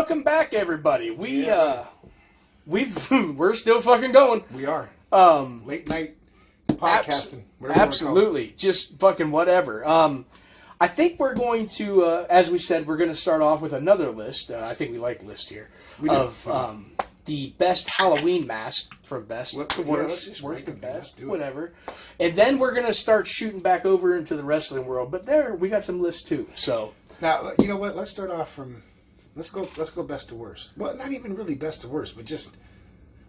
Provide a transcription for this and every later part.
welcome back, everybody. We're still fucking going. We are. Late night podcasting. Absolutely. Just fucking whatever. I think we're going to, as we said, we're going to start off with another list. I think we like lists here. The best Halloween mask from best to worst. Worst to best. Whatever. And then we're going to start shooting back over into the wrestling world. But there, we got some lists too. So now, you know what? Let's start off from... Let's go best to worst. Well, not even really best to worst, but just...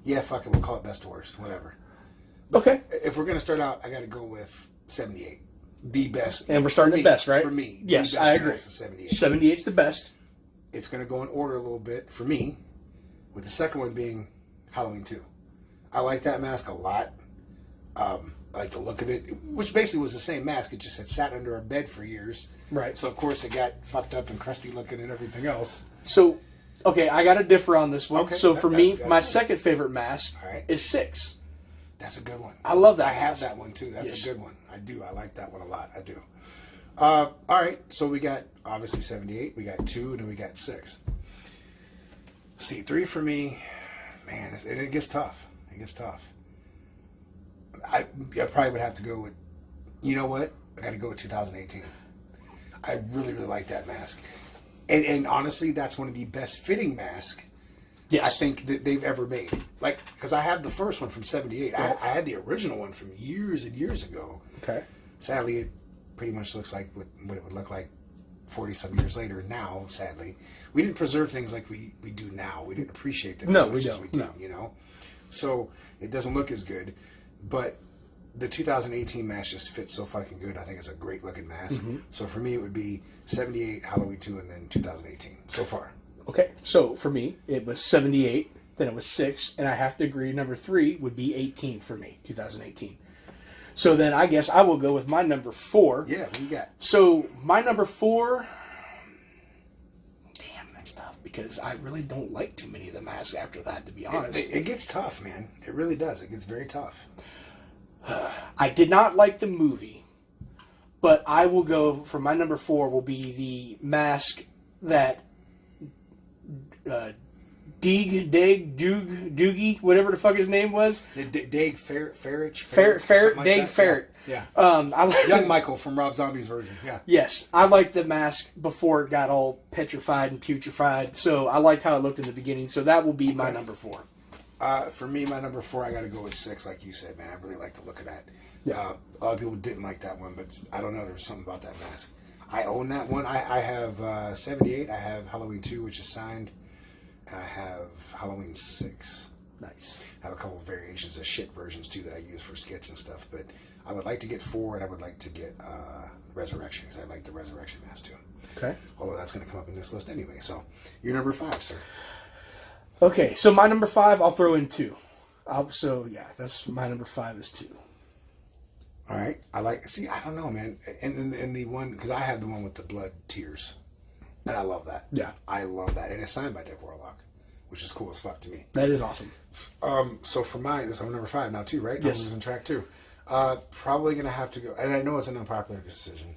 Yeah, fuck it. We'll call it best to worst. Whatever. But okay. If we're going to start out, I got to go with 78. The best. And we're starting at best, right? For me. Yes, the best I agree. 78. 78's the best. It's going to go in order a little bit for me, with the second one being Halloween 2. I like that mask a lot. I like the look of it, which basically was the same mask. It just had sat under a bed for years. Right. So, of course, it got fucked up and crusty looking and everything else. So, okay, I got to differ on this one. Okay, so, for me, my good. Second favorite mask is 6. That's a good one. I love that I have mask. that one, too. That's a good one. I do. I like that one a lot. I do. All right. So, we got, obviously, 78. We got 2, and then we got 6. See, 3 for me, man, it gets tough. It gets tough. I probably would have to go with, you know what? I got to go with 2018. I really, really like that mask. And honestly, that's one of the best fitting masks I think that they've ever made. Like, because I have the first one from 78. I had the original one from years and years ago. Okay. Sadly, it pretty much looks like what it would look like 40-some years later now, sadly. We didn't preserve things like we do now. We didn't appreciate them as much as we do, you know? So, it doesn't look as good. But the 2018 mask just fits so fucking good. I think it's a great looking mask. Mm-hmm. So for me, it would be 78, Halloween 2, and then 2018 so far. Okay, so for me, it was 78, then it was 6, and I have to agree, number 3 would be 18 for me, 2018. So then I guess I will go with my number 4. Yeah, what you got? So my number 4... Damn, that's tough, because I really don't like too many of the masks after that, to be honest. It gets tough, man. It really does. It gets very tough. I did not like the movie, but I will go for my number 4 will be the mask that Doogie, whatever the fuck his name was. Dave Ferret. Dave Ferret. Yeah. I like Young Michael from Rob Zombie's version. Yeah. Yes, I liked the mask before it got all petrified and putrefied. So I liked how it looked in the beginning. So that will be my number 4. For me, my number 4, I got to go with 6, like you said, man. I really like the look of that. Yeah. A lot of people didn't like that one, but I don't know. There was something about that mask. I own that one. I have 78. I have Halloween 2, which is signed. And I have Halloween 6. Nice. I have a couple of variations of shit versions, too, that I use for skits and stuff. But I would like to get 4, and I would like to get Resurrection, because I like the Resurrection mask, too. Okay. Although that's going to come up in this list anyway. So, you're number 5, sir. Okay, so my number 5, I'll throw in 2. That's my number 5 is 2. All right, I don't know, man. And the one, because I have the one with the blood tears, and I love that. Yeah, I love that, and it's signed by Dave Warlock, which is cool as fuck to me. That is awesome. So for mine, I'm number 5 now too, right? Yes. I'm losing track too. Probably gonna have to go, and I know it's an unpopular decision,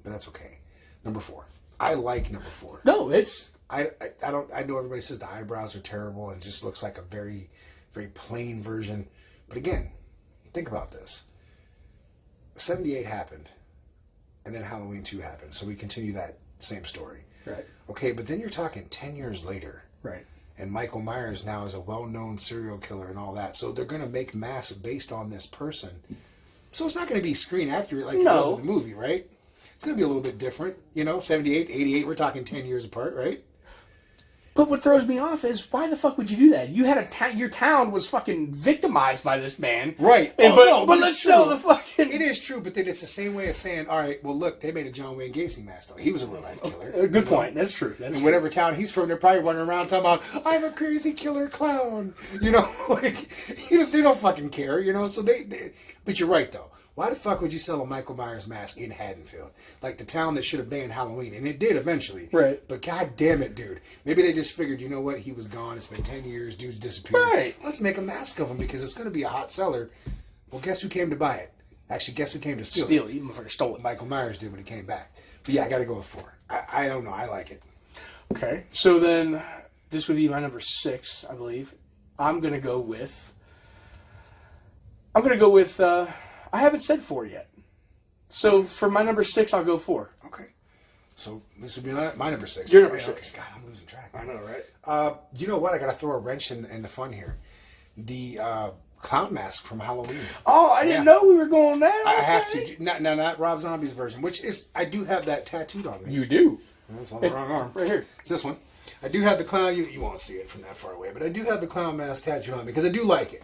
but that's okay. Number 4. I like number 4. No, it's. I know everybody says the eyebrows are terrible and it just looks like a very, very plain version. But again, think about this. 78 happened, and then Halloween 2 happened. So we continue that same story. Right. Okay, but then you're talking 10 years later. Right. And Michael Myers now is a well-known serial killer and all that. So they're going to make masks based on this person. So it's not going to be screen accurate like it was in the movie, right? It's going to be a little bit different. 78, 88, we're talking 10 years apart, right? But what throws me off is, why the fuck would you do that? You had your town was fucking victimized by this man. Right. But let's sell the fucking... It is true, but then it's the same way as saying, all right, well, look, they made a John Wayne Gacy mask. He was a real-life killer. Good point. That's true. In whatever town he's from, they're probably running around talking about, I'm a crazy killer clown. They don't fucking care, So but you're right, though. Why the fuck would you sell a Michael Myers mask in Haddonfield? Like the town that should have banned Halloween. And it did eventually. Right. But god damn it, dude. Maybe they just figured, you know what? He was gone. It's been 10 years. Dude's disappeared. Right. Let's make a mask of him because it's going to be a hot seller. Well, guess who came to buy it? Actually, guess who came to steal it? Steal it. You motherfucker stole it. Michael Myers did when he came back. But yeah, I got to go with 4. I don't know. I like it. Okay. So then, this would be my number 6, I believe. I'm gonna go with. I haven't said 4 yet. So for my number 6, I'll go 4. Okay. So this would be my number 6. Your number 6. Okay. God, I'm losing track. I know, right? You know what? I got to throw a wrench in the fun here. The clown mask from Halloween. Oh, I didn't know we were going that. I have to. Not Rob Zombie's version, which is I do have that tattooed on me. You do. That's on the wrong arm. Right here. It's this one. I do have the clown. You won't see it from that far away, but I do have the clown mask tattooed on me because I do like it.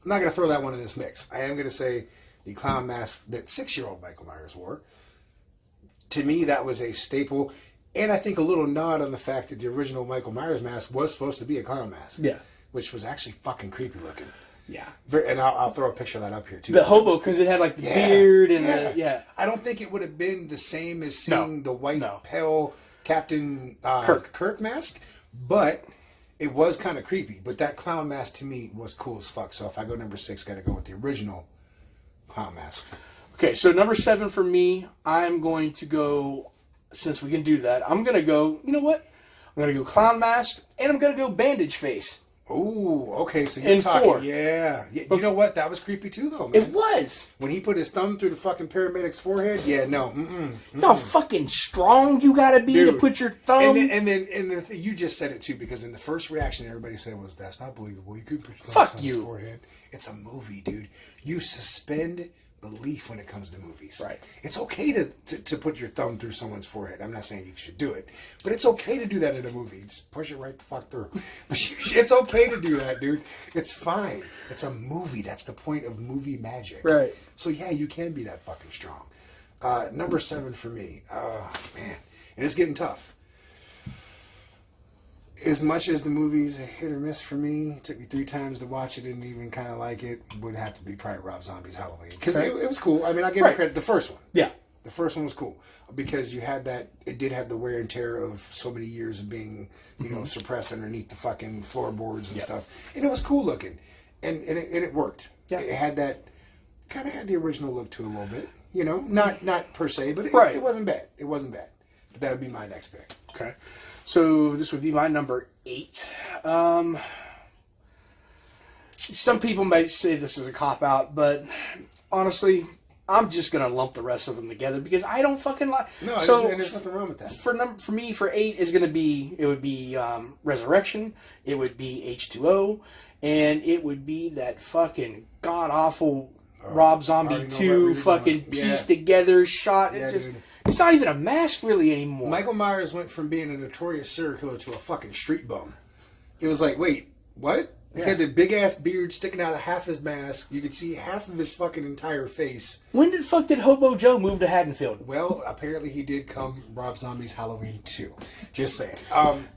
I'm not going to throw that one in this mix. I am going to say the clown mask that 6-year-old Michael Myers wore. To me, that was a staple. And I think a little nod on the fact that the original Michael Myers mask was supposed to be a clown mask. Yeah. Which was actually fucking creepy looking. Yeah. And I'll throw a picture of that up here, too. The hobo, because it had, like, the beard and the... Yeah. I don't think it would have been the same as seeing the white, pale Captain Kirk mask, but it was kind of creepy. But that clown mask, to me, was cool as fuck. So if I go number 6, got to go with the original clown mask. Okay, so number 7 for me, I'm going to go, since we can do that, I'm going to go, you know what? I'm going to go clown mask, and I'm going to go bandage face. Oh, okay, so you're talking, 4. Yeah. You know what? That was creepy too, though, man. It was. When he put his thumb through the fucking paramedic's forehead, no. You know how fucking strong you gotta be to put your thumb... And then you just said it too, because in the first reaction everybody said was, that's not believable. You could put your thumb on his forehead. It's a movie, dude. You suspend belief when it comes to movies. Right. It's okay to put your thumb through someone's forehead. I'm not saying you should do it, but it's okay to do that in a movie. Just push it right the fuck through. It's okay to do that, dude. It's fine. It's a movie. That's the point of movie magic. Right. So yeah, you can be that fucking strong. Number 7 for me. Man. And it's getting tough. As much as the movie's a hit or miss for me, it took me 3 times to watch it and even kind of like it, would have to be probably Rob Zombie's Halloween. Because it was cool. I mean, I give it credit. The first one. Yeah. The first one was cool. Because you had that, it did have the wear and tear of so many years of being, suppressed underneath the fucking floorboards and stuff. And it was cool looking. And it worked. Yeah. It had that, kind of had the original look to it a little bit. Not per se, but it wasn't bad. It wasn't bad. But that would be my next pick. Okay. So this would be my number 8. Some people might say this is a cop-out, but honestly, I'm just going to lump the rest of them together because I don't fucking like... No, there's nothing wrong with that. For me, for 8 is going to be... It would be Resurrection, it would be H2O, and it would be that fucking god-awful Rob Zombie 2 fucking pieced together shot. Yeah, dude. It's not even a mask really anymore. Michael Myers went from being a notorious serial killer to a fucking street bum. It was like, wait, what? He had the big ass beard sticking out of half his mask. You could see half of his fucking entire face. When did Hobo Joe move to Haddonfield? Well, apparently he did come Rob Zombie's Halloween 2. Just saying.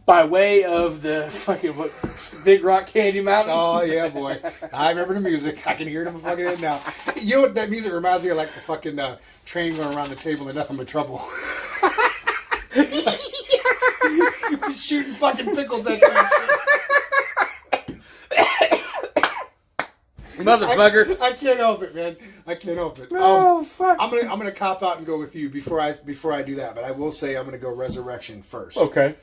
By way of the fucking Big Rock Candy Mountain? Oh, yeah, boy. I remember the music. I can hear it in my fucking head now. You know what that music reminds me of? Like the fucking train going around the table and nothing but trouble. Shooting fucking pickles at you. Motherfucker! I can't help it, man. I can't help it. Oh fuck! I'm gonna cop out and go with you before I do that. But I will say I'm gonna go Resurrection first. Okay.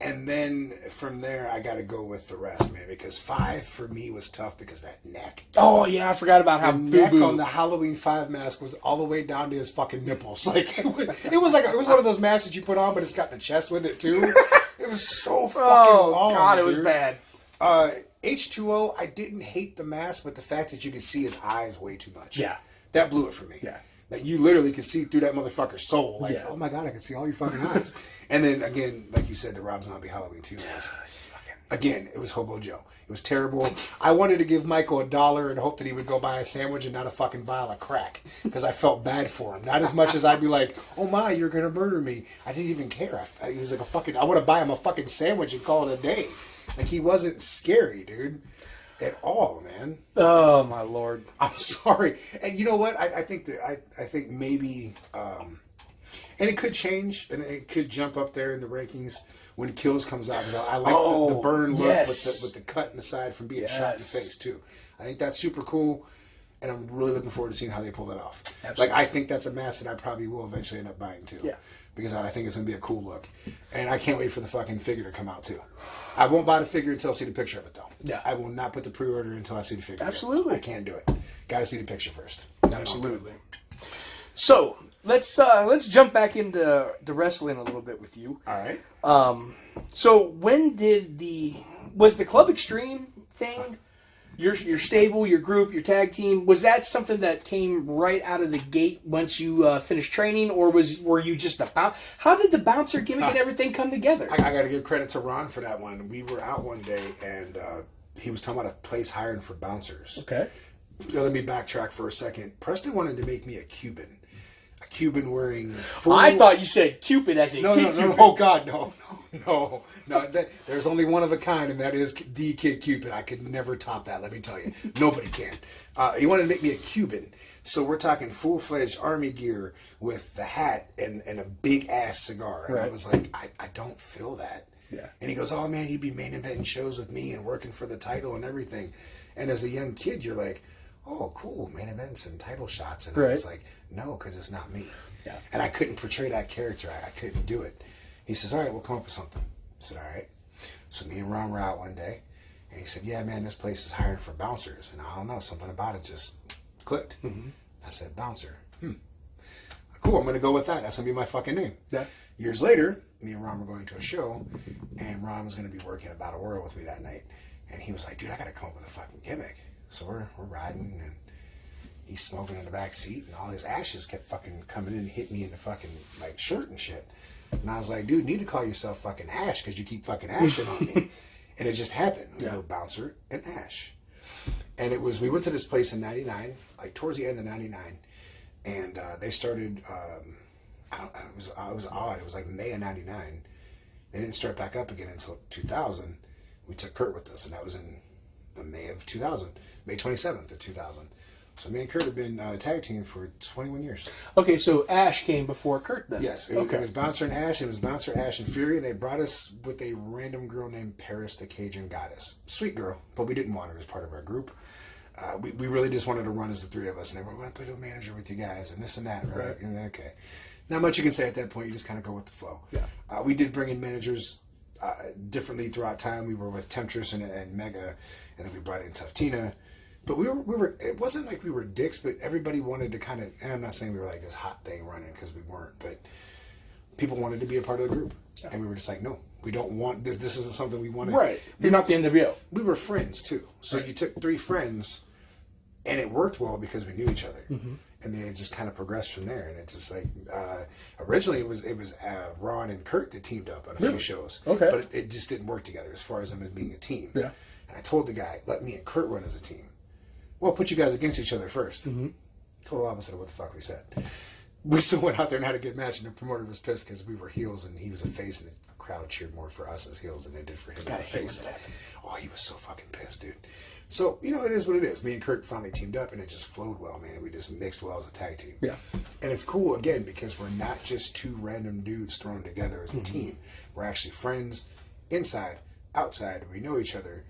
And then from there I gotta go with the rest, man. Because 5 for me was tough because that neck. Oh yeah, I forgot about how the neck on the Halloween 5 mask was all the way down to his fucking nipples. Like it was one of those masks that you put on, but it's got the chest with it too. It was so fucking long. God, it was bad. H2O, I didn't hate the mask, but the fact that you could see his eyes way too much. Yeah. That blew it for me. Yeah. That you literally could see through that motherfucker's soul. Like, oh my God, I can see all your fucking eyes. And then, again, like you said, the Rob Zombie Halloween 2 mask. Again, it was Hobo Joe. It was terrible. I wanted to give Michael $1 and hope that he would go buy a sandwich and not a fucking vial of crack. Because I felt bad for him. Not as much as I'd be like, oh my, you're going to murder me. I didn't even care. He was like I want to buy him a fucking sandwich and call it a day. Like, he wasn't scary, dude. At all, man. Oh, my Lord. I'm sorry. And you know what? I think maybe... and it could change, and it could jump up there in the rankings when Kills comes out. Because I like the burn look with the cut in the side from being shot in the face, too. I think that's super cool. And I'm really looking forward to seeing how they pull that off. Absolutely. Like, I think that's a mask that I probably will eventually end up buying, too. Yeah. Because I think it's going to be a cool look. And I can't wait for the fucking figure to come out, too. I won't buy the figure until I see the picture of it, though. Yeah. I will not put the pre-order until I see the figure. Absolutely. I can't do it. Got to see the picture first. Absolutely. So, let's jump back into the wrestling a little bit with you. All right. So, when did was the Club Extreme thing... Your stable, your group, your tag team, was that something that came right out of the gate once you finished training, or were you just how did the bouncer gimmick and everything come together? I got to give credit to Ron for that one. We were out one day, and he was talking about a place hiring for bouncers. Okay. Let me backtrack for a second. Preston wanted to make me a Cuban. A Cuban wearing full... I thought you said Cupid as a No. Oh, God, no. There's only one of a kind, and that is the Kid Cupid. I could never top that, let me tell you. Nobody can. He wanted to make me a Cuban. So we're talking full-fledged army gear with the hat and a big-ass cigar. And I was like, I don't feel that. Yeah. And he goes, oh, man, you'd be main eventing shows with me and working for the title and everything. And as a young kid, you're like, oh, cool, main events and title shots. And I was like, no, because it's not me. Yeah. And I couldn't portray that character. I couldn't do it. He says, all right, we'll come up with something. I said, all right. So me and Ron were out one day, and he said, yeah, man, this place is hiring for bouncers. And I don't know, something about it just clicked. Mm-hmm. I said, bouncer. Cool, I'm going to go with that. That's going to be my fucking name. Yeah. Years later, me and Ron were going to a show, and Ron was going to be working at Battle Royal with me that night. And he was like, dude, I got to come up with a fucking gimmick. So we're riding, and he's smoking in the back seat, and all his ashes kept fucking coming in and hitting me in the fucking, like, shirt and shit. And I was like, dude, you need to call yourself fucking Ash, because you keep fucking ashing on me. And it just happened. You know, Bouncer and Ash. And it was, we went to this place in 99, like, towards the end of 99, and they started, it was odd. It was like May of 99. They didn't start back up again until 2000. We took Kurt with us, and that was in May of 2000, May 27th of 2000. So me and Kurt have been tag team for 21 years. Okay, so Ash came before Kurt then? Yes. It was Bouncer and Ash. It was Bouncer, Ash, and Fury. And they brought us with a random girl named Paris, the Cajun Goddess. Sweet girl, but we didn't want her as part of our group. We really just wanted to run as the three of us. And they were, we're going to put a manager with you guys and this and that, right? And okay. Not much you can say at that point. You just kind of go with the flow. Yeah. We did bring in managers differently throughout time. We were with Temptress and Mega, and then we brought in Tough Tina. But we were. It wasn't like we were dicks, but everybody wanted to kind of. And I'm not saying we were like this hot thing running, because we weren't. But people wanted to be a part of the group, and we were just like, no, we don't want this. This isn't something we want. Right. You're not the NWO. We were friends too, so you took three friends, and it worked well because we knew each other, and then it just kind of progressed from there. And it's just like originally it was Ron and Kurt that teamed up on a few shows, but it just didn't work together as far as them as being a team. Yeah. And I told the guy, let me and Kurt run as a team. Well, put you guys against each other first. Total opposite of what the fuck we said. We still went out there and had a good match, and the promoter was pissed because we were heels and he was a face, and the crowd cheered more for us as heels than they did for him as a face. Oh, he was so fucking pissed, dude. So, you know, it is what it is. Me and Kurt finally teamed up, and it just flowed well, man. We just mixed well as a tag team. Yeah. And it's cool, again, because we're not just two random dudes thrown together as a team. We're actually friends inside, outside. We know each other,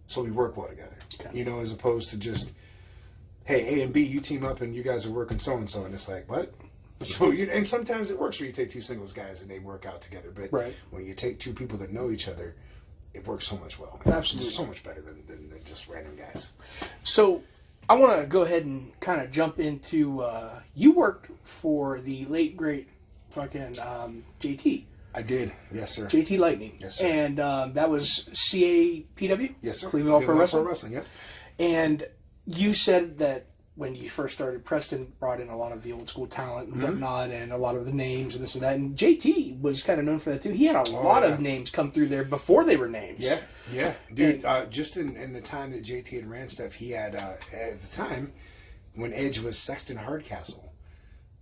so we work well together. You know, as opposed to just, hey, A and B, you team up and you guys are working so-and-so, and it's like, what? So, and sometimes it works when you take two singles guys and they work out together, but when you take two people that know each other, it works so much well. Absolutely. It's so much better than just random guys. So, I want to go ahead and kind of jump into, you worked for the late, great fucking JT. I did, yes, sir. JT Lightning. Yes, sir. And that was CAPW? Yes, sir. Cleveland All Pro Wrestling. Yeah. And you said that when you first started, Preston brought in a lot of the old school talent and whatnot, and a lot of the names and this and that. And JT was kind of known for that too. He had a lot of names come through there before they were names. Yeah. Dude, just in the time that JT had ran stuff, he had, at the time, when Edge was Sexton Hardcastle.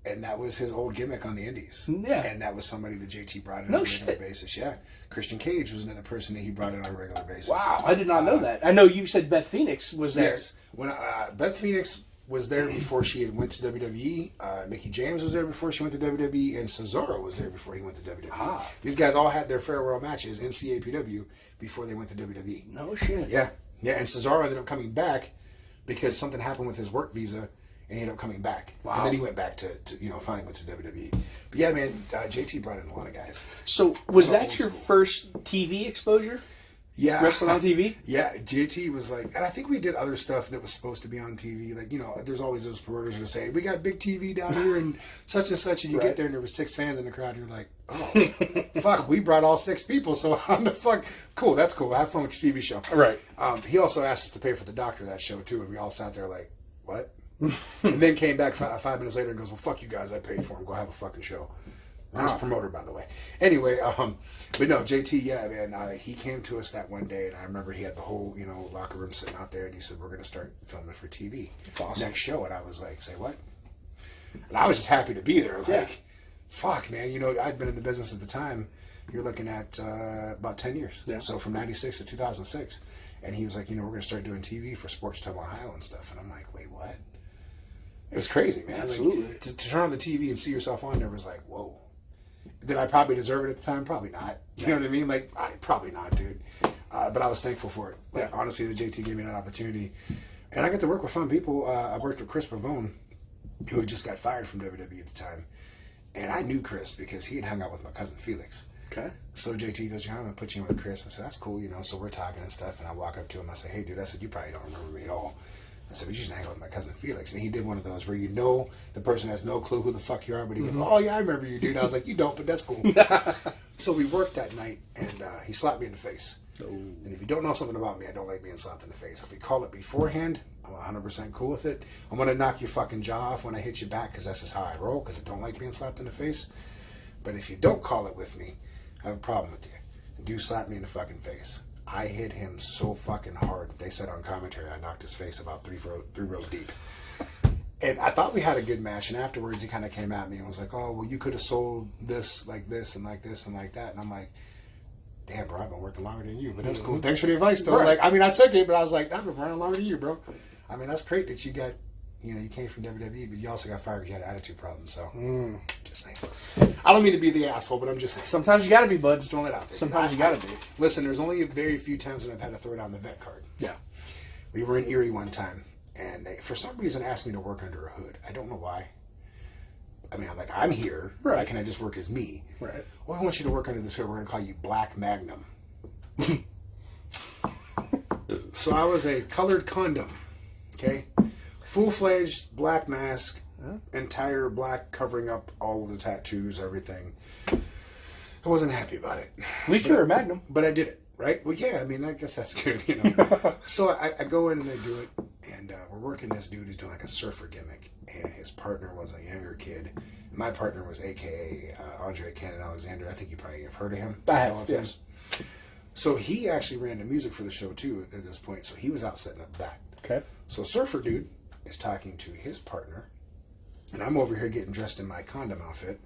And that was his old gimmick on the indies. Yeah. And that was somebody that JT brought in on a regular basis. Yeah. Christian Cage was another person that he brought in on a regular basis. Wow, I did not know that. I know you said Beth Phoenix was there. Yes. When Beth Phoenix was there before she went to WWE. Mickey James was there before she went to WWE. And Cesaro was there before he went to WWE. These guys all had their farewell matches in CAPW before they went to WWE. No shit. Yeah. Yeah, and Cesaro ended up coming back because something happened with his work visa, and he ended up coming back. Wow. And then he went back to finally went to WWE. But yeah, man, JT brought in a lot of guys. So was that your first TV exposure? Yeah. Wrestling on TV? Yeah, JT was like, and I think we did other stuff that was supposed to be on TV. Like, there's always those promoters who say, we got big TV down here and such, and you get there and there were 6 fans in the crowd, and you're like, oh, fuck, we brought all 6 people, so how the fuck? Cool, that's cool. Have fun with your TV show. Right. He also asked us to pay for the doctor of that show, too, and we all sat there like, what? And then came back 5 minutes later and goes, well, fuck you guys, I paid for him. Go have a fucking show. Nice promoter, by the way. Anyway, but no, JT, yeah, man, he came to us that one day, and I remember he had the whole, locker room sitting out there, and he said, we're going to start filming for TV. That's awesome. Next show, and I was like, say what? And I was just happy to be there. Like, fuck, man, I'd been in the business at the time. You're looking at about 10 years. Yeah. So from 96 to 2006. And he was like, we're going to start doing TV for Sports Time Ohio and stuff. And I'm like, wait, what? It was crazy, man. Absolutely. Like, to turn on the TV and see yourself on there was like, whoa. Did I probably deserve it at the time? Probably not. You know what I mean? Like, probably not, dude. But I was thankful for it. Like, honestly, the JT gave me that opportunity. And I got to work with fun people. I worked with Chris Pavone, who had just got fired from WWE at the time. And I knew Chris because he had hung out with my cousin Felix. Okay. So JT goes, I'm going to put you in with Chris. I said, that's cool, So we're talking and stuff. And I walk up to him. I say, hey, dude, I said, you probably don't remember me at all. I said, but you just hang out with my cousin Felix. And he did one of those where the person has no clue who the fuck you are, but he goes, oh, yeah, I remember you, dude. I was like, you don't, but that's cool. So we worked that night, and he slapped me in the face. Oh. And if you don't know something about me, I don't like being slapped in the face. If we call it beforehand, I'm 100% cool with it. I'm going to knock your fucking jaw off when I hit you back, because that's just how I roll, because I don't like being slapped in the face. But if you don't call it with me, I have a problem with you. And do slap me in the fucking face. I hit him so fucking hard. They said on commentary I knocked his face about three rows deep. And I thought we had a good match. And afterwards he kind of came at me and was like, oh, well, you could have sold this like this and like this and like that. And I'm like, damn, bro, I've been working longer than you. But that's cool. Thanks for the advice, though. Right. Like, I mean, I took it, but I was like, I've been running longer than you, bro. I mean, that's great that you got, you came from WWE, but you also got fired because you had an attitude problem. So, just saying. I don't mean to be the asshole, but I'm just saying. Sometimes you got to be, bud. Just throwing it out there. Sometimes you got to be. Listen, there's only very few times when I've had to throw down the vet card. Yeah. We were in Erie one time, and they, for some reason, asked me to work under a hood. I don't know why. I mean, I'm here. Right. Why can't I just work as me? Right. Well, I want you to work under this hood. We're going to call you Black Magnum. So I was a colored condom. Okay? Full-fledged black mask, entire black covering up all of the tattoos, everything. I wasn't happy about it. At least you're a Magnum. But I did it, right? Well, yeah, I mean, I guess that's good, So I go in and I do it, and we're working this dude who's doing like a surfer gimmick, and his partner was a younger kid. My partner was a.k.a. Andre Cannon Alexander. I think you probably have heard of him. I have, yes. So he actually ran the music for the show, too, at this point. So he was out setting up that. Okay. So surfer dude is talking to his partner, and I'm over here getting dressed in my condom outfit,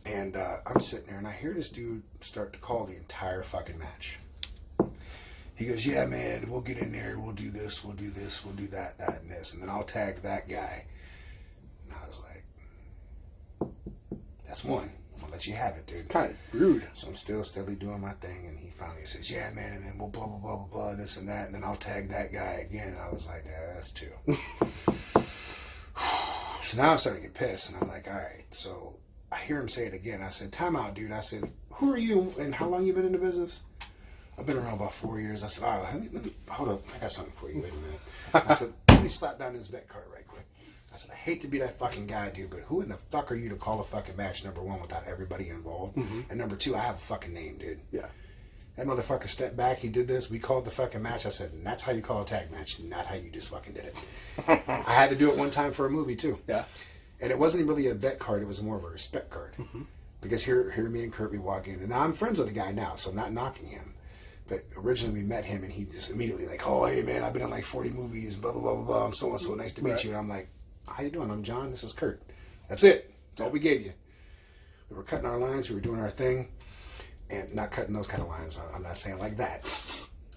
and I'm sitting there, and I hear this dude start to call the entire fucking match. He goes, yeah, man, we'll get in there, we'll do this, we'll do this, we'll do that, that, and this, and then I'll tag that guy. And I was like, that's one. I'm going to let you have it, dude. Kind of rude. So I'm still steadily doing my thing, and he finally says, yeah, man, and then we'll blah, blah, blah, blah, blah, this and that, and then I'll tag that guy again. And I was like, yeah, that's two. So now I'm starting to get pissed, and I'm like, all right. So I hear him say it again. I said, time out, dude. I said, who are you, and how long you been in the business? I've been around about 4 years. I said, all right, let me hold up. I got something for you. Wait a minute. I said, let me slap down this vet card right quick. I said, I hate to be that fucking guy, dude, but who in the fuck are you to call a fucking match, number one, without everybody involved? Mm-hmm. And number two, I have a fucking name, dude. Yeah. That motherfucker stepped back, he did this, we called the fucking match. I said, and that's how you call a tag match, not how you just fucking did it. I had to do it one time for a movie, too. Yeah. And it wasn't really a vet card, it was more of a respect card. Mm-hmm. Because here me and Kurt, we walk in, and now I'm friends with the guy now, so I'm not knocking him. But originally we met him, and he just immediately like, oh, hey, man, I've been in like 40 movies, blah, blah, blah, blah, blah. I'm so-and-so, nice to meet you. And I'm like, how you doing? I'm John, this is Kurt. That's it. That's all we gave you. We were cutting our lines, we were doing our thing. And not cutting those kind of lines, I'm not saying like that.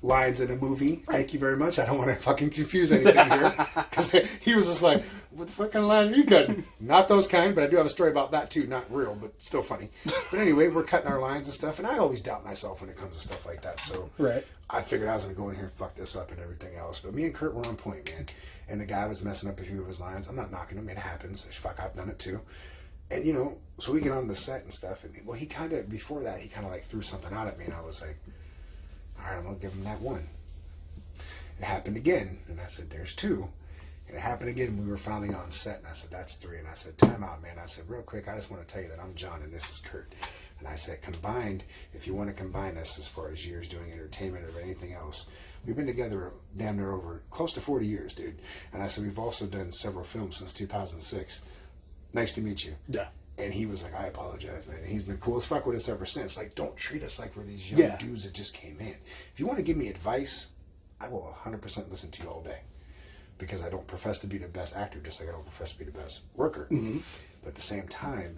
lines in a movie. Thank you very much. I don't want to fucking confuse anything here. Because he was just like, what the fucking lines are you cutting? Not those kind, but I do have a story about that too. Not real, but still funny. But anyway, we're cutting our lines and stuff, and I always doubt myself when it comes to stuff like that. So I figured I was going to go in here and fuck this up and everything else. But me and Kurt were on point, man. And the guy was messing up a few of his lines. I'm not knocking him. It happens. Fuck, I've done it too. And, you know, so we get on the set and stuff. And, well, he kind of, before that, he kind of like threw something out at me. And I was like, all right, I'm going to give him that one. It happened again. And I said, there's two. And it happened again. We were finally on set. And I said, that's three. And I said, time out, man. I said, real quick, I just want to tell you that I'm John and this is Kurt. And I said, combined, if you want to combine us as far as years doing entertainment or anything else, we've been together damn near over close to 40 years, dude. And I said, we've also done several films since 2006. Nice to meet you. Yeah. And he was like, I apologize, man. And he's been cool as fuck with us ever since. Like, don't treat us like we're these young dudes that just came in. If you want to give me advice, I will 100% listen to you all day. Because I don't profess to be the best actor, just like I don't profess to be the best worker. Mm-hmm. But at the same time,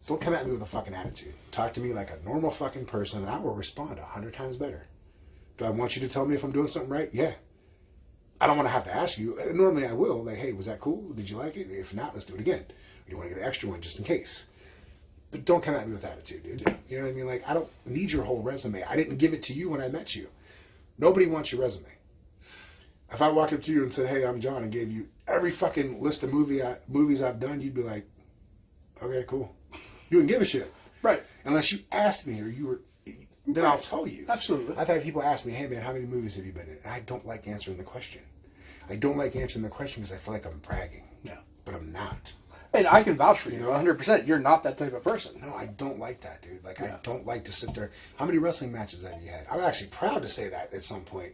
don't come at me with a fucking attitude. Talk to me like a normal fucking person, and I will respond 100 times better. Do I want you to tell me if I'm doing something right? Yeah. I don't want to have to ask you. Normally I will. Like, hey, was that cool? Did you like it? If not, let's do it again. You want to get an extra one just in case. But don't come at me with attitude, dude. You know what I mean? Like, I don't need your whole resume. I didn't give it to you when I met you. Nobody wants your resume. If I walked up to you and said, hey, I'm John, and gave you every fucking list of movies I've done, you'd be like, okay, cool. You wouldn't give a shit. Right. Unless you asked me or you were... Then I'll tell you. Absolutely. I've had people ask me, hey, man, how many movies have you been in? And I don't like answering the question. I don't like answering the question because I feel like I'm bragging. Yeah. But I'm not. And I can vouch for you 100%. You're not that type of person. No, I don't like that, dude. Like, I don't like to sit there. How many wrestling matches have you had? I'm actually proud to say that at some point.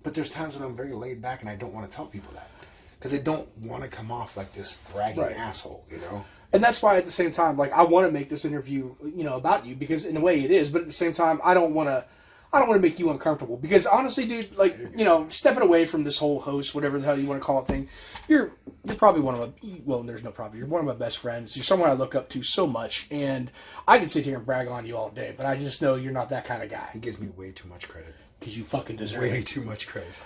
But there's times when I'm very laid back and I don't want to tell people that. Because I don't want to come off like this bragging asshole, you know? And that's why at the same time, like, I want to make this interview, you know, about you, because in a way it is, but at the same time, I don't want to make you uncomfortable, because honestly, dude, like, you know, stepping away from this whole host, whatever the hell you want to call it thing, you're probably one of my, well, there's no problem, you're one of my best friends, you're someone I look up to so much, and I can sit here and brag on you all day, but I just know you're not that kind of guy. He gives me way too much credit. Because you fucking deserve it. Way it. too much credit.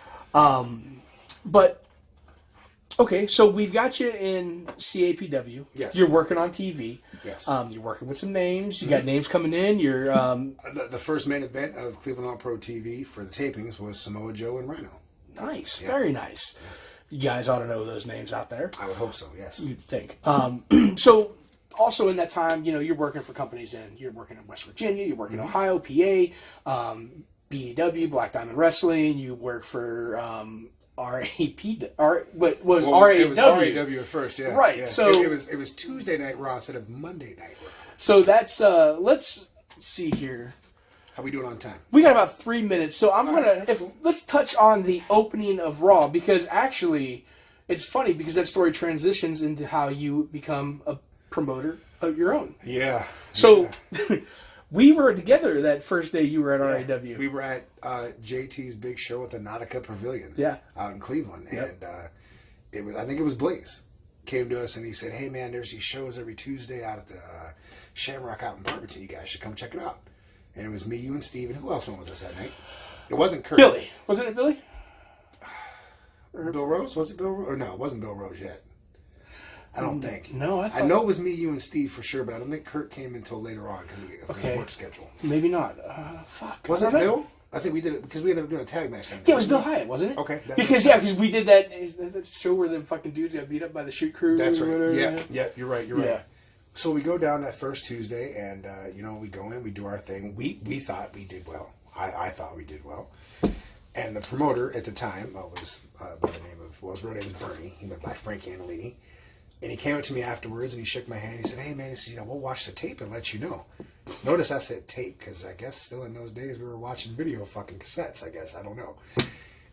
But... Okay, so we've got you in CAPW. Yes. You're working on TV. Yes. You're working with some names. You got names coming in. You're the first main event of Cleveland All Pro TV for the tapings was Samoa Joe and Rhino. Nice, very nice. You guys ought to know those names out there. I would hope so. Yes. You'd think. So, also in that time, you know, you're working for companies you're working in West Virginia. You're working in Ohio, PA, BDW, Black Diamond Wrestling. You work for. It was RAW at first, yeah. Right. Yeah. So it was Tuesday Night Raw instead of Monday Night Raw. So that's let's see here. How we doing on time? We got about 3 minutes, so let's touch on the opening of Raw, because actually it's funny because that story transitions into how you become a promoter of your own. Yeah. So we were together that first day you were at RAW. We were at JT's big show at the Nautica Pavilion out in Cleveland. Yep. And I think it was Blaze came to us and he said, hey, man, there's these shows every Tuesday out at the Shamrock out in Barberton. You guys should come check it out. And it was me, you, and Steve, and who else went with us that night? It wasn't Kurt. Billy. Wasn't it Billy? Bill Rose? Was it Bill Rose? Or no, it wasn't Bill Rose yet. I don't think. No, I know it was me, you, and Steve for sure, but I don't think Kurt came until later on because of his work schedule. Maybe not. Fuck. Was it Bill? I think we did it because we ended up doing a tag match. Yeah, it was Bill Hyatt, wasn't it? Okay. Because we did that show where them fucking dudes got beat up by the shoot crew. That's right. Whatever. Yeah, you're right. Yeah. So we go down that first Tuesday, and we go in, we do our thing. We thought we did well. I thought we did well. And the promoter at the time was by the name of his real name was Bernie. He went by Frank Annalini. And he came up to me afterwards and he shook my hand. He said, hey, man, he said, we'll watch the tape and let you know. Notice I said tape because I guess still in those days we were watching video fucking cassettes, I guess. I don't know.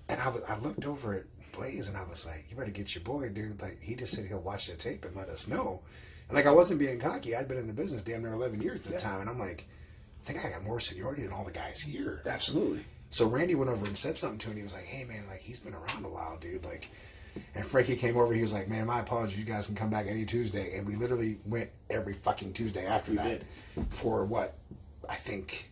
And I looked over at Blaze and I was like, you better get your boy, dude. Like, he just said he'll watch the tape and let us know. And like, I wasn't being cocky. I'd been in the business damn near 11 years at the time. And I'm like, I think I got more seniority than all the guys here. Absolutely. So Randy went over and said something to him. He was like, hey, man, like, he's been around a while, dude. Like, and Frankie came over. He was like, man, my apologies. You guys can come back any Tuesday. And we literally went every fucking Tuesday after that. For what? I think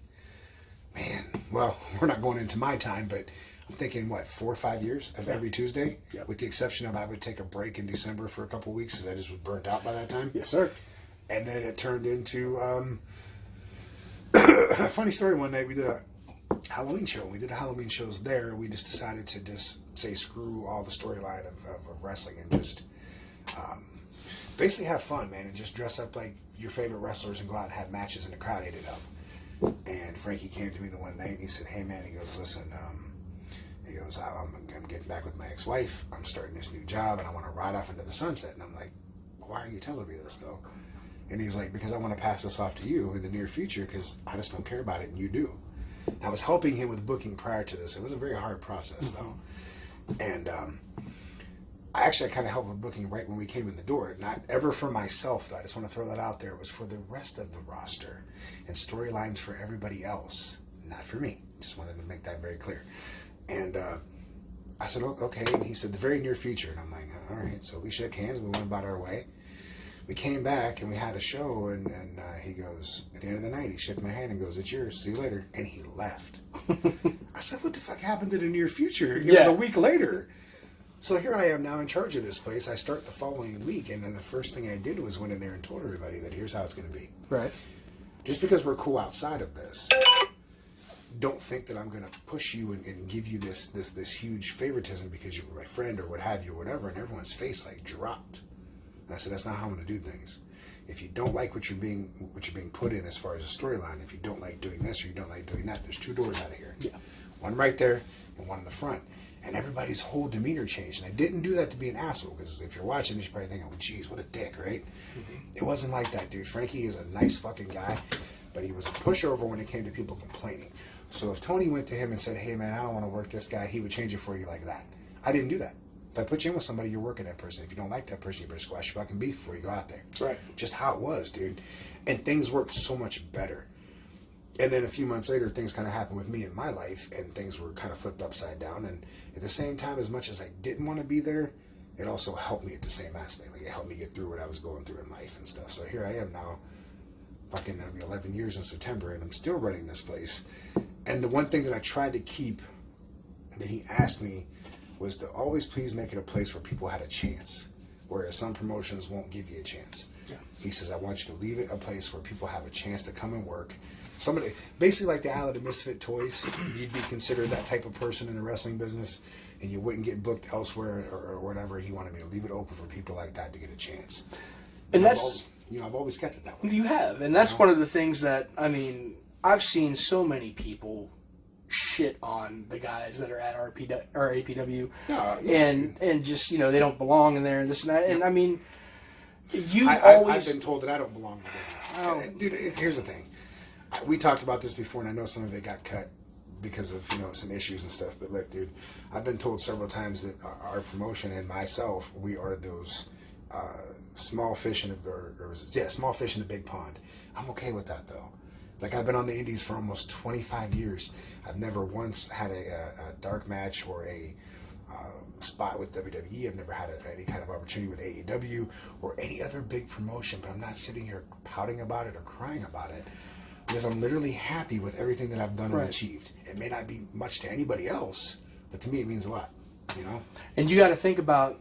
Man, well, we're not going into my time, but I'm thinking, 4 or 5 years of every Tuesday? Yep. With the exception of I would take a break in December for a couple of weeks because I just was burnt out by that time. Yes, sir. And then it turned into a funny story. One night we did a Halloween show. We did Halloween shows there. We just decided to just say screw all the storyline of wrestling and just basically have fun, man, and just dress up like your favorite wrestlers and go out and have matches, and the crowd ate it up. And Frankie came to me the one night and he said, hey, man, he goes, listen, he goes, I'm getting back with my ex-wife. I'm starting this new job and I want to ride off into the sunset. And I'm like, why are you telling me this, though? And he's like, because I want to pass this off to you in the near future because I just don't care about it and you do. And I was helping him with booking prior to this. It was a very hard process, though. And I kind of helped with booking right when we came in the door. Not ever for myself, though. I just want to throw that out there. It was for the rest of the roster and storylines for everybody else, not for me. Just wanted to make that very clear. And I said, okay. And he said, the very near future. And I'm like, all right. So we shook hands. We went about our way. We came back and we had a show. And he goes, at the end of the night, he shook my hand and goes, it's yours. See you later. And he left. I said, what the fuck happened to the near future? It was a week later. So here I am now in charge of this place. I start the following week, and then the first thing I did was went in there and told everybody that here's how it's going to be. Right. Just because we're cool outside of this, don't think that I'm going to push you and give you this huge favoritism because you're my friend or what have you or whatever. And everyone's face dropped. And I said, that's not how I'm going to do things. If you don't like what you're being put in as far as a storyline, if you don't like doing this or you don't like doing that, there's 2 doors out of here. Yeah. One right there and one in the front. And everybody's whole demeanor changed. And I didn't do that to be an asshole, because if you're watching this, you're probably thinking, oh, geez, what a dick, right? Mm-hmm. It wasn't like that, dude. Frankie is a nice fucking guy, but he was a pushover when it came to people complaining. So if Tony went to him and said, hey, man, I don't want to work this guy, he would change it for you like that. I didn't do that. If I put you in with somebody, you're working that person. If you don't like that person, you better squash your fucking beef before you go out there. Right. Just how it was, dude. And things worked so much better. And then a few months later, things kind of happened with me in my life, and things were kind of flipped upside down. And at the same time, as much as I didn't want to be there, it also helped me at the same aspect. Like, it helped me get through what I was going through in life and stuff. So here I am now, fucking 11 years in September, and I'm still running this place. And the one thing that I tried to keep that he asked me was to always please make it a place where people had a chance, whereas some promotions won't give you a chance. Yeah. He says, I want you to leave it a place where people have a chance to come and work. Somebody, basically like the Isle of the Misfit Toys, you'd be considered that type of person in the wrestling business, and you wouldn't get booked elsewhere or whatever. He wanted me to leave it open for people like that to get a chance. And that's... I've always kept it that way. You have, and that's one of the things that, I've seen so many people shit on the guys that are at APW, and just, they don't belong in there and this and that. And I've been told that I don't belong in the business. Oh. Dude, here's the thing. We talked about this before, and I know some of it got cut because of, some issues and stuff. But look, dude, I've been told several times that our promotion and myself, we are those small fish in the big pond. I'm okay with that, though. Like, I've been on the indies for almost 25 years. I've never once had a dark match or a spot with WWE. I've never had any kind of opportunity with AEW or any other big promotion, but I'm not sitting here pouting about it or crying about it, because I'm literally happy with everything that I've done and achieved. It may not be much to anybody else, but to me it means a lot, And you got to think about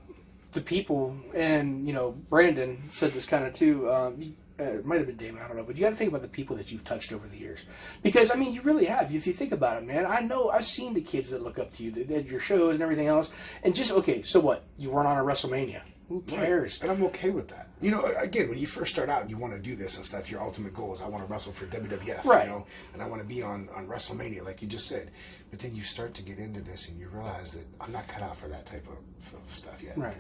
the people, and, Brandon said this kind of too, it might have been Damon, I don't know, but you got to think about the people that you've touched over the years. Because, you really have. If you think about it, man, I know, I've seen the kids that look up to you, at your shows and everything else, and just, okay, so what? You weren't on a WrestleMania. Who cares? Right. And I'm okay with that. Again, when you first start out and you want to do this and stuff, your ultimate goal is I want to wrestle for WWF, right. And I want to be on WrestleMania, like you just said. But then you start to get into this and you realize that I'm not cut out for that type of stuff yet. Right.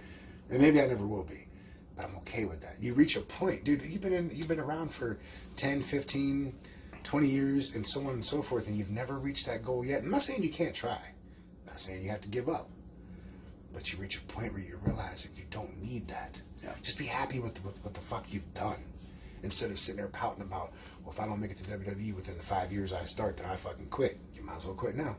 And maybe I never will be. But I'm okay with that. You reach a point, dude, you've been around for 10, 15, 20 years and so on and so forth, and you've never reached that goal yet. I'm not saying you can't try. I'm not saying you have to give up. But you reach a point where you realize that you don't need that. Yeah. Just be happy with what the fuck you've done. Instead of sitting there pouting about, well, if I don't make it to WWE within the 5 years I start, then I fucking quit. You might as well quit now.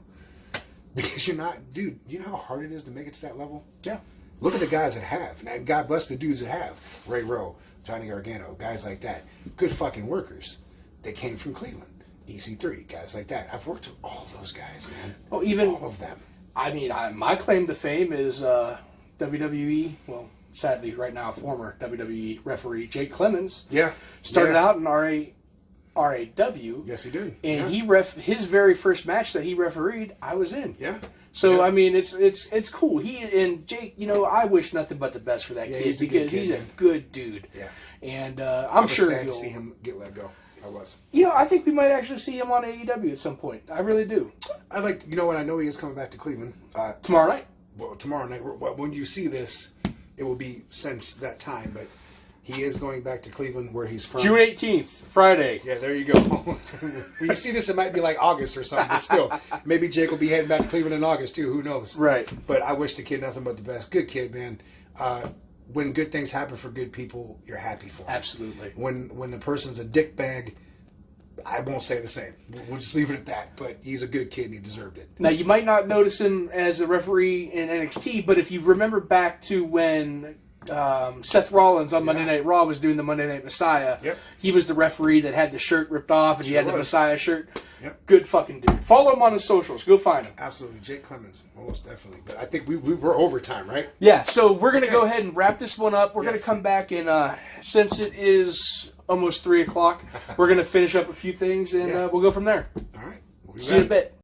Because you're not, dude, you know how hard it is to make it to that level? Yeah. Look at the guys that have. And God bless the dudes that have. Ray Rowe, Johnny Gargano, guys like that. Good fucking workers. They came from Cleveland. EC3, guys like that. I've worked with all those guys, man. Oh, even all of them. I mean, my claim to fame is WWE. Well, sadly, right now, former WWE referee Jake Clemons. Yeah, started out in RAW. Yes, he did. And his very first match that he refereed, I was in. Yeah. So I mean, it's cool. He and Jake, I wish nothing but the best for that kid because he's a good dude. Yeah. And I was sure sad to see him get let go. I was. I think we might actually see him on AEW at some point. I really do. I'd like to, what I know he is coming back to Cleveland tomorrow night. Well, tomorrow night. When you see this, it will be since that time, but. He is going back to Cleveland, where he's from. June 18th, Friday. Yeah, there you go. When you see this, it might be like August or something, but still. Maybe Jake will be heading back to Cleveland in August, too. Who knows? Right. But I wish the kid nothing but the best. Good kid, man. When good things happen for good people, you're happy for them. Absolutely. When the person's a dickbag, I won't say the same. We'll just leave it at that. But he's a good kid, and he deserved it. Now, you might not notice him as a referee in NXT, but if you remember back to when... Seth Rollins on Monday Night Raw was doing the Monday Night Messiah. Yep. He was the referee that had the shirt ripped off, and he had the Messiah shirt. Yep. Good fucking dude. Follow him on his socials. Go find him. Absolutely. Jake Clemons. Most definitely. But I think we were overtime, right? Yeah, so we're going to go ahead and wrap this one up. We're going to come back, and since it is almost 3 o'clock, we're going to finish up a few things, and we'll go from there. All right. See you in a bit.